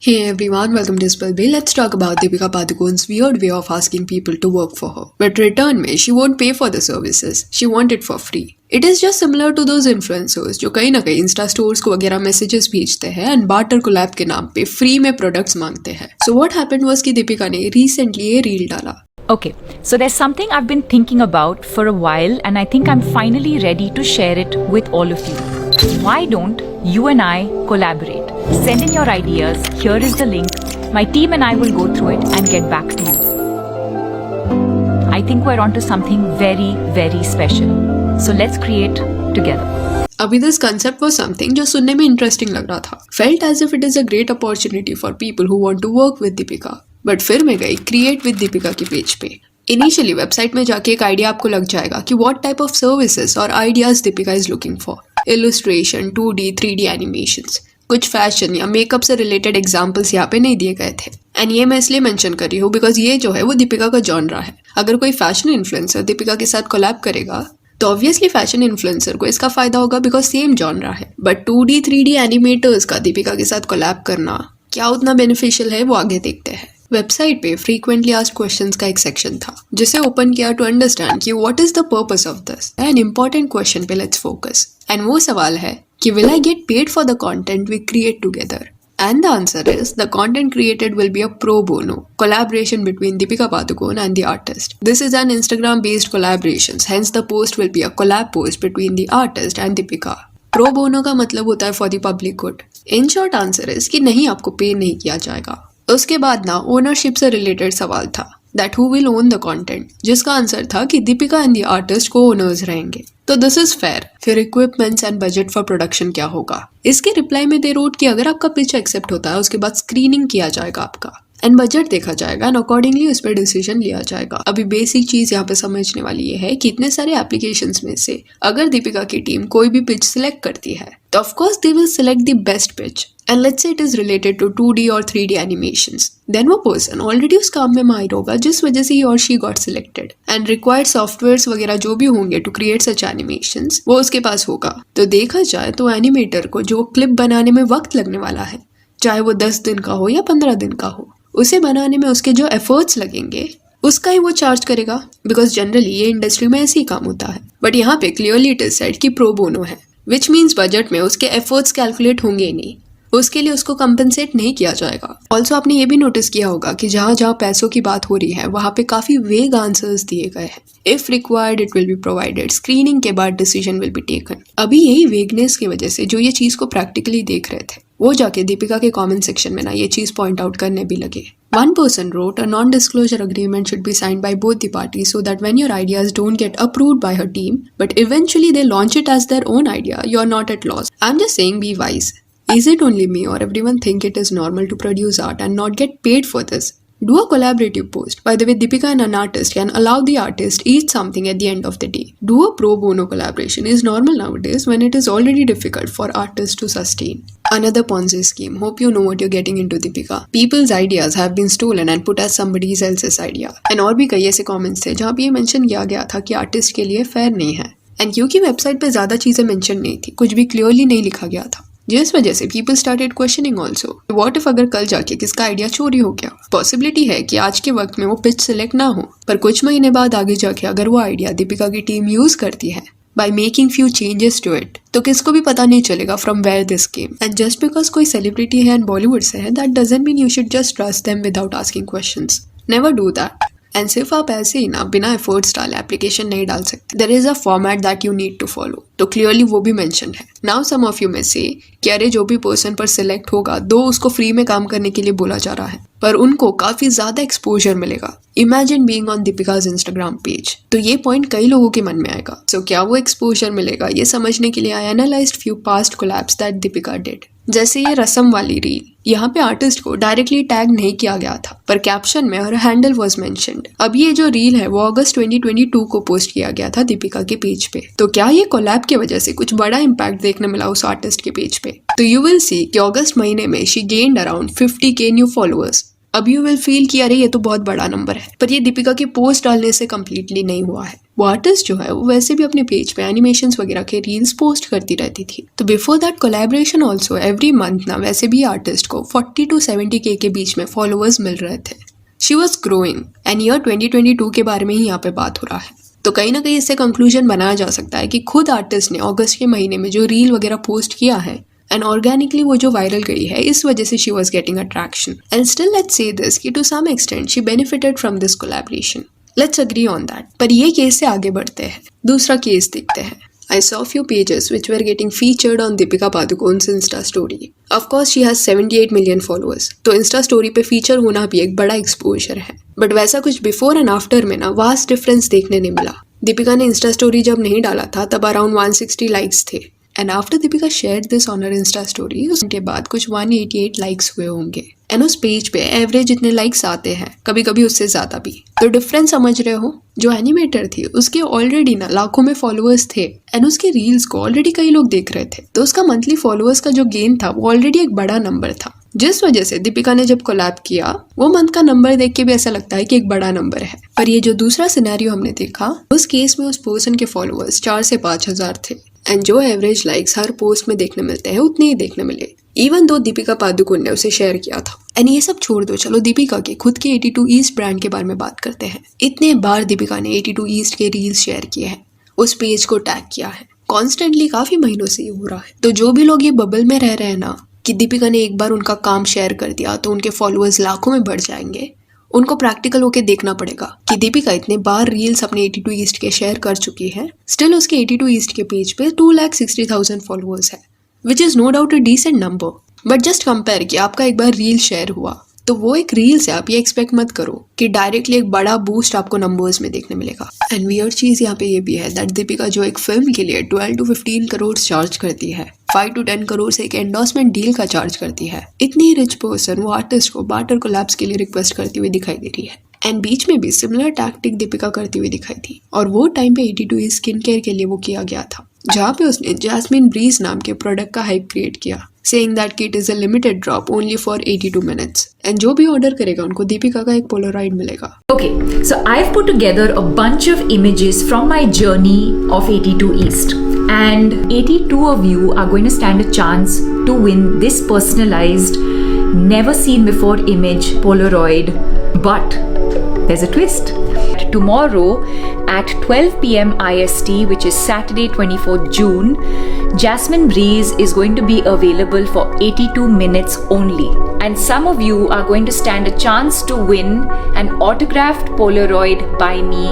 Hey everyone, welcome to Spellbill. Let's talk about Deepika Padukone's weird way of asking people to work for her. But return में she won't pay for the services. She want it for free. It is just similar to those influencers जो कहीं ना कहीं Insta stores को वगैरह messages भेजते हैं and barter collab के नाम पे फ्री में प्रोडक्ट्स मांगते हैं. So what happened was कि दीपिका ने recently ये रील डाला. Okay, so there's something I've been thinking about for a while and I think I'm finally ready to share it with all of you. Why don't you and I collaborate? Send in your ideas, here is the link. My team and I will go through it and get back to you. I think we're onto something very, very special. So let's create together. अभी this concept was something जो सुनने में interesting लग रहा था. Felt as if it is a great opportunity for people who want to work with Deepika. But फिर मैं गई क्रिएट विद दीपिका के पेज पे. इनिशियली वेबसाइट में जाके एक आइडिया आपको लग जाएगा कि व्हाट टाइप ऑफ सर्विसेज और ideas Deepika is looking for. Illustration, 2D, 3D animations, कुछ फैशन या मेकअप से रिलेटेड एग्जांपल्स यहाँ पे नहीं दिए गए थे. एंड ये मैं इसलिए मेंशन कर रही हूँ बिकॉज ये जो है वो दीपिका का जॉनरा है. अगर कोई फैशन इन्फ्लुएंसर दीपिका के साथ कोलैब करेगा तो ऑब्वियसली फैशन इन्फ्लुएंसर को इसका फायदा होगा बिकॉज सेम जॉनरा है. बट 2D, 3D एनिमेटर्स का दीपिका के साथ कोलैब करना क्या उतना बेनिफिशियल है वो आगे देखते हैं. वेबसाइट पे फ्रीक्वेंटली आस्क्ड क्वेश्चंस का एक सेक्शन था जिसे ओपन किया टू अंडरस्टैंड कि what is the purpose of this. An important question पे लेट्स फोकस. एंड वो सवाल है कि will I get paid for the content we create together. And the answer is the content created will be a pro bono collaboration between Deepika Padukone and the artist. This is an Instagram based collaboration, hence the post will be a collab post between the artist and Deepika. Pro bono का मतलब होता है for the public good. In short answer is कि नहीं, आपको पे नहीं किया जाएगा. उसके बाद ना ओनरशिप से रिलेटेड सवाल था that who will own the content, जिसका आंसर था कि दीपिका एंड द आर्टिस्ट को ओनर्स रहेंगे. तो दिस इज फेयर. फिर equipments and budget for production क्या होगा. इसके रिप्लाई में दे रोट कि अगर आपका पिच एक्सेप्ट होता है उसके बाद स्क्रीनिंग किया जाएगा आपका एंड बजट देखा जाएगा एंड अकॉर्डिंगली उस पर डिसीजन लिया जाएगा. अभी बेसिक चीज यहाँ पे समझने वाली ये है कि इतने सारे एप्लीकेशंस में से अगर दीपिका की टीम कोई भी पिच सिलेक्ट करती है तो of course they will select the best pitch. And let's say it is related to 2D और 3D एनिमेशंस. देन वो पर्सन ऑलरेडी उस काम में माहिर होगा जिस वजह से ही और she got selected and required softwares वगैरह जो भी होंगे टू क्रिएट सच एनिमेशंस वो उसके पास होगा. तो देखा जाए तो एनिमेटर को जो क्लिप बनाने में वक्त लगने वाला है, चाहे वो 10 दिन का हो या 15 दिन का हो, उसे बनाने में उसके जो एफर्ट्स लगेंगे उसका ही वो चार्ज करेगा बिकॉज जनरली ये इंडस्ट्री में ऐसे ही काम होता है. बट यहाँ पे क्लियरली इट इज सेड कि प्रो बोनो है, विच मीन्स बजट में उसके एफर्ट्स कैलकुलेट होंगे ही नहीं, उसके लिए उसको कंपनसेट नहीं किया जाएगा. ऑल्सो आपने ये भी नोटिस किया होगा कि जहाँ जहाँ पैसों की बात हो रही है वहाँ पे काफी वेग आंसर्स दिए गए हैं. If required it will be provided, screening के बाद डिसीजन विल बी टेकन. अभी यही वेगनेस की वजह से जो ये चीज को प्रैक्टिकली देख रहे थे वो जाके दीपिका के कमेंट सेक्शन में ना ये चीज पॉइंट आउट करने भी लगे. One person wrote, a non-disclosure agreement should be signed by both the parties so that when your ideas don't get approved by her team, but eventually they launch it as their own idea, you're not at loss. I'm just saying be wise. Is it only me or everyone think it is normal to produce art and not get paid for this? Do a collaborative post. By the way, Deepika and an artist can allow the artist eat something at the end of the day. Do a pro bono collaboration is normal nowadays when it is already difficult for artists to sustain. Another Ponzi scheme. Hope you know what you're getting into, Deepika. People's ideas have been stolen and put as somebody else's idea. And और भी कई ऐसे comments थे जहाँ पे ये mention किया गया था कि आर्टिस्ट के लिए फेयर नहीं है. एंड क्योंकि वेबसाइट पे ज्यादा चीजें मेंशन नहीं थी, कुछ भी क्लियरली नहीं लिखा गया था, जिस वजह से people started questioning also what if अगर कल जाके किसका आइडिया चोरी हो गया. पॉसिबिलिटी है कि आज के वक्त में वो पिच सिलेक्ट ना हो, पर कुछ महीने बाद आगे जाके अगर वो आइडिया दीपिका की टीम यूज करती है by making few changes to it तो किसको भी पता नहीं चलेगा from where this came. And just because कोई सेलिब्रिटी है एंड बॉलीवुड से है that doesn't mean you should just trust them without asking questions. Never do that. And सिर्फ आप ऐसे ही ना बिना एफर्ट्स डाले एप्लीकेशन नहीं डाल सकते. There is a format that you need to follow. तो क्लियरली वो भी मेंशन है. नाउ सम ऑफ यू में से कि अरे जो भी पर्सन पर सिलेक्ट होगा दो उसको फ्री में काम करने के लिए बोला जा रहा है पर उनको काफी ज्यादा एक्सपोजर मिलेगा. Imagine being on Deepika's Instagram page. तो ये पॉइंट कई लोगों के मन में आएगा. सो क्या वो एक्सपोजर मिलेगा ये समझने के लिए I analysed few past collabs that Deepika did. जैसे ये रसम वाली रील, यहाँ पे आर्टिस्ट को डायरेक्टली टैग नहीं किया गया था पर कैप्शन में हर हैंडल वाज मेंशन्ड. अब ये जो रील है वो अगस्त 2022 को पोस्ट किया गया था दीपिका के पेज पे. तो क्या ये कोलैब की वजह से कुछ बड़ा इम्पैक्ट देखने मिला उस आर्टिस्ट के पेज पे? तो यू विल सी कि अगस्त महीने में she gained around 50K new followers. अब यू विल फील कि अरे ये तो बहुत बड़ा नंबर है, पर ये दीपिका के पोस्ट डालने से कम्प्लीटली नहीं हुआ है. वो आर्टिस्ट जो है वो वैसे भी अपने पेज पे एनिमेशंस वगैरह के रील्स पोस्ट करती रहती थी। तो before that collaboration also every month ना वैसे भी आर्टिस्ट को 40 to 70K के बीच में फॉलोअर्स मिल रहे थे। She was growing and year 2022 के बारे में ही यहाँ पे बात हो रहा है। तो कहीं ना कहीं इससे कंक्लूजन बनाया जा सकता है कि खुद आर्टिस्ट ने अगस्त के महीने में जो रील वगैरह पोस्ट किया है एंड ऑर्गेनिकली वो जो वायरल गई है, इस वजह से she was getting attraction. And still let's say this कि to some extent she benefited from this collaboration. Let's agree on that. पर ये केस से आगे बढ़ते हैं, दूसरा केस देखते हैं। I saw few pages which were getting featured on Deepika Padukone's Insta story. Of course, she has 78 million followers. तो Insta story पे फीचर होना भी एक बड़ा एक्सपोजर है। बट वैसा कुछ बिफोर एंड आफ्टर में ना वास्ट डिफरेंस देखने नहीं मिला। दीपिका ने इंस्टा स्टोरी जब नहीं डाला था तब अराउंड 160 लाइक्स थे। And after Deepika share this on her Insta story, उसके बाद कुछ 188 लाइक्स हुए होंगे। एंड उस पेज पे एवरेज जितने लाइक्स आते हैं, कभी कभी उससे ज्यादा भी। तो डिफरेंस समझ रहे हो? जो एनिमेटर थी उसके ऑलरेडी ना लाखों में फॉलोअर्स थे एंड उसके रील्स को ऑलरेडी कई लोग देख रहे थे। तो उसका मंथली फॉलोअर्स का जो गेन था वो ऑलरेडी एक बड़ा नंबर था, जिस वजह से दीपिका ने जब कोलैब किया वो मंथ का नंबर देख के भी ऐसा लगता है कि एक बड़ा नंबर है। पर ये जो दूसरा सिनेरियो हमने देखा, उस केस में उस पर्सन के फॉलोअर्स 4 से 5 हजार थे एंड जो एवरेज लाइक्स हर पोस्ट में देखने मिलते हैं उतने ही देखने मिले, इवन दो दीपिका पादुकोण ने उसे शेयर किया था। एंड ये सब छोड़ दो, चलो दीपिका के खुद के 82 ईस्ट ब्रांड के बारे में बात करते हैं। इतने बार दीपिका ने 82 ईस्ट के रील्स शेयर किए हैं, उस पेज को टैग किया है, कॉन्स्टेंटली काफी महीनों से ये हो रहा है। तो जो भी लोग ये बबल में रह रहे हैं ना कि दीपिका ने एक बार उनका काम शेयर कर दिया तो उनके फॉलोअर्स लाखों में बढ़ जाएंगे, उनको प्रैक्टिकल होके देखना पड़ेगा कि दीपिका इतने बार रील्स अपने 82 ईस्ट के शेयर कर चुकी है, स्टिल उसके 82 ईस्ट के पेज पे 2,60,000 फॉलोअर्स है, which is no doubt a decent number. But just compare कि आपका एक बार रील शेयर हुआ तो वो एक रील से आप ये एक्सपेक्ट मत करो कि डायरेक्टली एक बड़ा बूस्ट आपको नंबर्स में देखने मिलेगा। एंड वियर्ड चीज यहाँ पे ये भी है दैट दीपिका जो एक फिल्म के लिए 12 to 15 करोड़ चार्ज करती है, 5 to 10 करोड़ से एक एंडोर्समेंट डील का चार्ज करती है, इतनी रिच पर्सन वो आर्टिस्ट को बार्टर कोलैब्स के लिए रिक्वेस्ट करती हुई दिखाई दे रही है। एंड बीच में भी सिमिलर टैक्टिक दीपिका करती हुई दिखाई थी, और वो टाइम पे 82 स्किन केयर के लिए वो किया गया था, जहाँ पे उसने जैस्मिन ब्रीज नाम के प्रोडक्ट का हाइप क्रिएट किया, saying that kit is a limited drop only for 82 minutes. And जो भी ऑर्डर करेगा उनको दीपिका का एक पोलराइड मिलेगा। Okay, so I've put together a bunch of images from my journey of 82 East. And 82 of you are going to stand a chance to win this personalized, never seen before image Polaroid. But there's a twist. Tomorrow at 12 p.m. IST, which is Saturday 24th June, Jasmine Breeze is going to be available for 82 minutes only. And some of you are going to stand a chance to win an autographed Polaroid by me.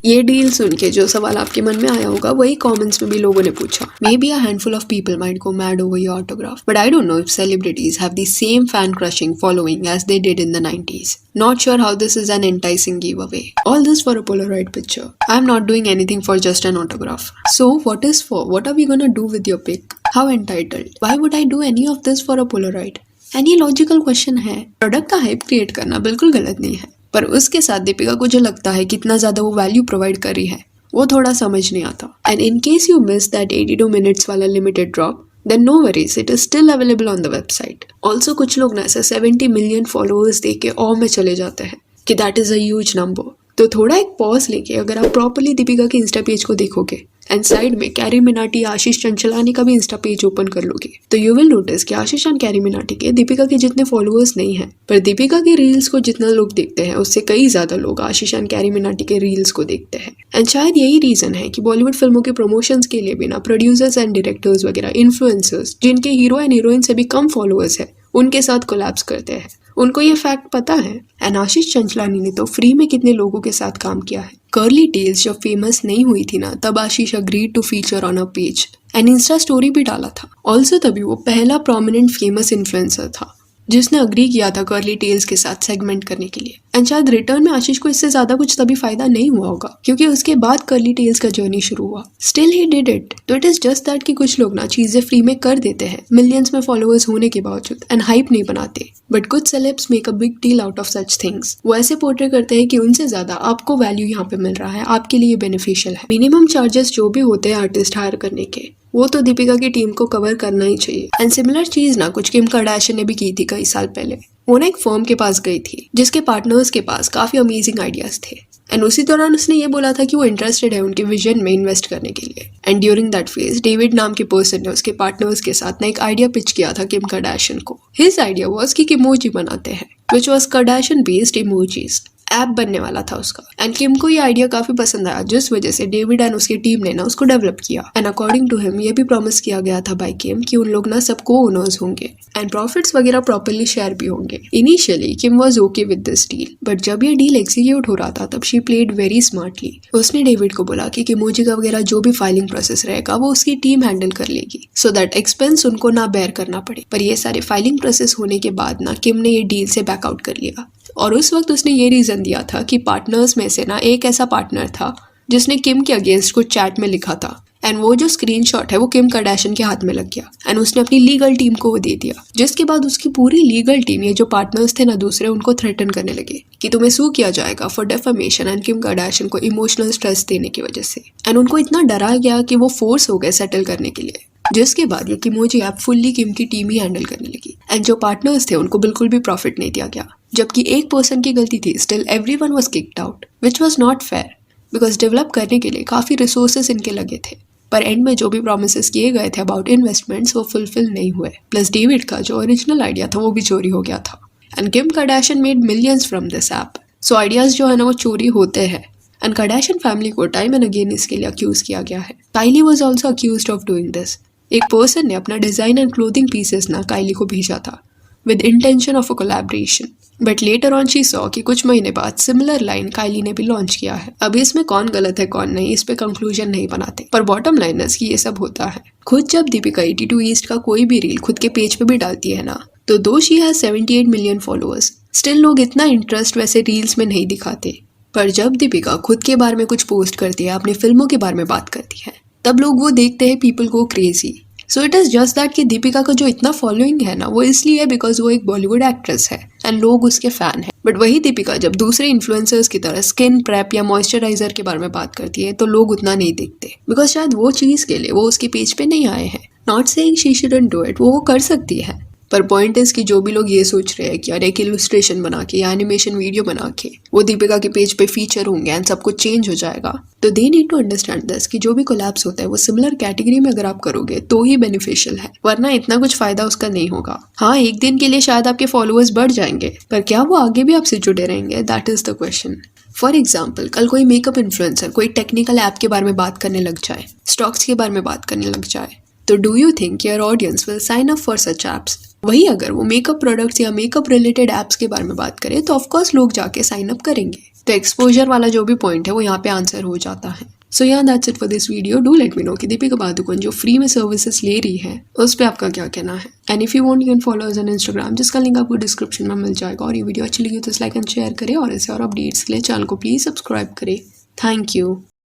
ये deal सुन के जो सवाल आपके मन में आया होगा वही कमेंट्स में भी लोगों ने पूछा। Maybe a handful of people might go mad over your autograph, but I don't know if celebrities have the same fan crushing following as they did in the 90s. Not sure how this is an enticing giveaway. All this for a Polaroid picture. I'm not doing anything for just an autograph. So what is for? What are we gonna do with your pic? How entitled? Why would I do any of this for a Polaroid? And ये logical question है। Product का hype create करना बिल्कुल गलत नहीं है, पर उसके साथ दीपिका को जो लगता है कितना ज्यादा वो वैल्यू प्रोवाइड कर रही है वो थोड़ा समझ नहीं आता। And in case you miss that 82 minutes वाला limited drop, then no worries, it is still available on the website. Also कुछ लोग ना ऐसे 70 मिलियन फॉलोअर्स देख के ऑ में चले जाते हैं कि that is a huge number. तो थोड़ा एक पॉज लेके अगर आप प्रॉपर्ली दीपिका के इंस्टा पेज को देखोगे एंड साइड में कैरी मिनाटी, आशीष चंचलानी का भी इंस्टा पेज ओपन कर लोगे, तो यू विल नोटिस कि आशीष एंड कैरी मिनाटी के दीपिका के जितने फॉलोअर्स नहीं है, पर दीपिका के रील्स को जितना लोग देखते हैं उससे कई ज्यादा लोग आशीष एंड कैरी मिनाटी के रील्स को देखते हैं। एंड शायद यही रीजन है कि बॉलीवुड फिल्मों के प्रमोशंस के लिए भी ना प्रोड्यूसर्स एंड डायरेक्टर्स वगैरह, इन्फ्लुएंसर्स जिनके हीरो एंड हीरोइन से भी कम फॉलोअर्स है, उनके साथ कोलैब्स करते हैं। उनको ये फैक्ट पता है। एंड आशीष चंचलानी ने तो फ्री में कितने लोगों के साथ काम किया है। कर्ली टेल्स जब फेमस नहीं हुई थी ना, तब Ashish agreed to feature on a page and insta story भी डाला था। ऑल्सो तभी वो पहला प्रोमिनेंट फेमस इन्फ्लुएंसर था जिसने अग्री किया था कर्ली टेल्स के साथ सेगमेंट करने के लिए। एंड शायद रिटर्न में आशीष को इससे ज्यादा कुछ तभी फायदा नहीं हुआ होगा, क्योंकि उसके बाद कर्ली टेल्स का जर्नी शुरू हुआ। Still he did it. तो इट इज जस्ट दैट कि कुछ लोग ना चीजें फ्री में कर देते हैं मिलियंस में फॉलोअर्स होने के बावजूद एंड हाइप नहीं बनाते। बट कुछ celebs make a big deal out of such things. वो ऐसे पोर्ट्रे करते हैं कि उनसे ज्यादा आपको वैल्यू यहाँ पे मिल रहा है, आपके लिए बेनिफिशियल है। मिनिमम चार्जेस जो भी होते हैं आर्टिस्ट हायर करने के, वो तो दीपिका की टीम को कवर करना ही चाहिए। एंड सिमिलर चीज ना कुछ किम कार्दाशियन ने भी की थी कई साल पहले। वो ना एक फर्म के पास गई थी जिसके पार्टनर्स के पास काफी अमेजिंग आइडियाज थे एंड उसी दौरान उसने ये बोला था कि वो इंटरेस्टेड है उनके विजन में इन्वेस्ट करने के लिए। And during that phase David नाम के पर्सन ने उसके पार्टनर्स के साथ ना एक आइडिया पिच किया था किम कार्दाशियन को। हिज आइडिया वाज कि इमोजी बनाते हैं, which was Kardashian based emojis. App बनने वाला था उसका। एंड किम को ये आइडिया काफी पसंद आया, जिस वजह से डेविड एंड उसकी टीम ने ना उसको डेवलप किया। एंड अकॉर्डिंग टू हिम ये भी प्रॉमिस किया गया था बाय किम कि उन लोग ना सबको ओनर्स होंगे एंड प्रॉफिट्स वगैरह प्रॉपर्ली शेयर भी होंगे। Initially Kim was okay with this deal, but जब ये डील एग्जीक्यूट हो रहा था तब शी प्लेड वेरी स्मार्टली। उसने डेविड को बोला कि इमोजी का वगैरह जो भी फाइलिंग प्रोसेस रहेगा वो उसकी टीम हैंडल कर लेगी, सो दैट एक्सपेंस उनको ना बेयर करना पड़े। पर ये सारे फाइलिंग प्रोसेस होने के बाद ना किम ने ये डील से बैकआउट कर लिया। और उस वक्त उसने ये रीजन दिया था कि पार्टनर्स में से ना एक ऐसा पार्टनर था जिसने किम के अगेंस्ट कुछ चैट में लिखा था एंड वो जो स्क्रीनशॉट है वो किम कार्दाशियन के हाथ में लग गया एंड उसने अपनी लीगल टीम को वो दे दिया। जिसके बाद उसकी पूरी लीगल टीम, ये जो पार्टनर्स थे ना दूसरे, उनको थ्रेटन करने लगे कि तुम्हें सू किया जाएगा for defamation and Kim Kardashian को इमोशनल स्ट्रेस देने की वजह से। एंड उनको इतना डराया गया कि वो फोर्स हो गए सेटल करने के लिए। जिसके बाद ये इमोजी ऐप फुल्ली किम की टीम ही हैंडल करने लगी एंड जो पार्टनर्स थे उनको बिल्कुल भी प्रॉफिट नहीं दिया गया। जबकि एक पर्सन की गलती थी, still everyone was kicked out, which was not fair because develop करने के लिए काफी रिसोर्सेस इनके लगे थे। पर एंड में जो भी प्रॉमिसेस किए गए थे अबाउट इन्वेस्टमेंट्स वो फुलफिल नहीं हुए। प्लस डेविड का जो ओरिजिनल आइडिया था वो भी चोरी हो गया था। And Kim Kardashian made millions from this app. So ideas जो है ना वो चोरी होते हैं। एंड कार्दाशियन फैमिली को टाइम एंड अगेन इसके लिए अक्यूज किया गया है। Kylie was also accused of doing this. एक पर्सन ने अपना डिजाइन एंड क्लोथिंग पीसेस ना काइली को भेजा था with intention of a collaboration, but later on she saw कि कुछ महीने बाद सिमिलर लाइन काइली ने भी लॉन्च किया है। अभी इसमें कौन गलत है कौन नहीं, इस पे कंक्लूजन नहीं बनाते, पर बॉटम लाइन है कि ये सब होता है। खुद जब दीपिका 82 ईस्ट का कोई भी रील खुद के पेज पे भी डालती है ना, तो दो she has 78 million followers, still लोग इतना इंटरेस्ट वैसे रील्स में नहीं दिखाते। पर जब दीपिका खुद के बारे में कुछ पोस्ट करती है, अपनी फिल्मों के बारे में बात करती है, तब लोग वो देखते हैं people go crazy. So it is just that कि दीपिका का जो इतना फॉलोइंग है ना वो इसलिए है बिकॉज वो एक बॉलीवुड एक्ट्रेस है एंड लोग उसके फैन हैं। बट वही दीपिका जब दूसरे इन्फ्लुएंसर्स की तरह स्किन प्रेप या मॉइस्चराइजर के बारे में बात करती है तो लोग उतना नहीं देखते बिकॉज शायद वो चीज के लिए वो उसके पेज पे नहीं आए हैं। Not saying she shouldn't do it, वो कर सकती है, पर पॉइंट इज कि जो भी लोग ये सोच रहे हैं कि यार एक इलस्ट्रेशन बना के या एनिमेशन वीडियो बना के वो दीपिका के पेज पे फीचर होंगे एंड सब कुछ चेंज हो जाएगा, तो they need to understand this कि जो भी कोलैप्स होता है वो सिमिलर कैटेगरी में अगर आप करोगे तो ही बेनिफिशियल है, वरना इतना कुछ फायदा उसका नहीं होगा। हाँ, एक दिन के लिए शायद आपके फॉलोअर्स बढ़ जाएंगे, पर क्या वो आगे भी आपसे जुड़े रहेंगे, that is the question. For example, कल कोई मेकअप इन्फ्लुएंसर कोई टेक्निकल ऐप के बारे में बात करने लग जाए, स्टॉक्स के बारे में बात करने लग जाए, तो do you think your audience will sign up for such apps? वही अगर वो मेकअप प्रोडक्ट्स या मेकअप रिलेटेड एप्स के बारे में बात करें तो ऑफकोर्स लोग जाके साइन अप करेंगे। तो एक्सपोजर वाला जो भी पॉइंट है वो यहाँ पे आंसर हो जाता है। सो या that's it for this video. Do let me know कि दीपिका पादुकोण जो फ्री में सर्विसेज ले रही है उस पर आपका क्या कहना है। And if you want you can follow us on Instagram, जिसका लिंक आपको डिस्क्रिप्शन में मिल जाएगा। और ये वीडियो अच्छी लगी तो लाइक एंड शेयर करें और ऐसे और अपडेट्स के लिए चैनल को प्लीज सब्सक्राइब करें। Thank you.